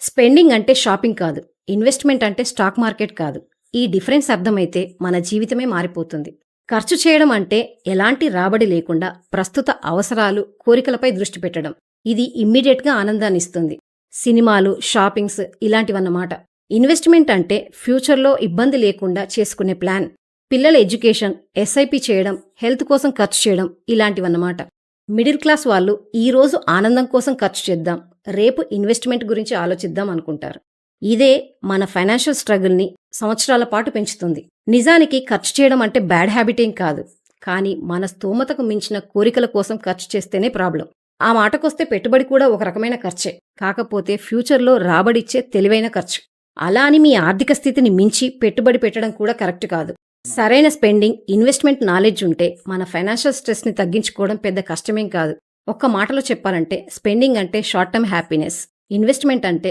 Spending అంటే shopping కాదు. Investment అంటే స్టాక్ మార్కెట్ కాదు. ఈ డిఫరెన్స్ అర్థమైతే మన జీవితమే మారిపోతుంది. ఖర్చు చేయడం అంటే ఎలాంటి రాబడి లేకుండా ప్రస్తుత అవసరాలు, కోరికలపై దృష్టి పెట్టడం. ఇది ఇమ్మీడియేట్‌గా ఆనందాన్నిస్తుంది. సినిమాలు, షాపింగ్స్ ఇలాంటివన్నమాట. ఇన్వెస్ట్‌మెంట్ అంటే ఫ్యూచర్‌లో ఇబ్బంది లేకుండా చేసుకునే ప్లాన్. పిల్లల ఎడ్యుకేషన్, ఎస్ఐపి చేయడం, హెల్త్ కోసం ఖర్చు చేయడం ఇలాంటివన్నమాట. మిడిల్ క్లాస్ వాళ్ళు ఈరోజు ఆనందం కోసం ఖర్చు చేద్దాం, రేపు ఇన్వెస్ట్మెంట్ గురించి ఆలోచిద్దాం అనుకుంటారు. ఇదే మన ఫైనాన్షియల్ స్ట్రగుల్ని సంవత్సరాల పాటు పెంచుతుంది. నిజానికి ఖర్చు చేయడం అంటే బ్యాడ్ హ్యాబిట్ ఏం కాదు. కానీ మన స్తోమతకు మించిన కోరికల కోసం ఖర్చు చేస్తేనే ప్రాబ్లం. ఆ మాటకొస్తే పెట్టుబడి కూడా ఒక రకమైన ఖర్చే. కాకపోతే ఫ్యూచర్లో రాబడిచ్చే తెలివైన ఖర్చు. అలా అని మీ ఆర్థిక స్థితిని మించి పెట్టుబడి పెట్టడం కూడా కరెక్ట్ కాదు. సరైన స్పెండింగ్, ఇన్వెస్ట్మెంట్ నాలెడ్జ్ ఉంటే మన ఫైనాన్షియల్ స్ట్రెస్ని తగ్గించుకోవడం పెద్ద కష్టమేం కాదు. ఒక్క మాటలో చెప్పాలంటే స్పెండింగ్ అంటే షార్ట్ టర్మ్ హ్యాపీనెస్, ఇన్వెస్ట్మెంట్ అంటే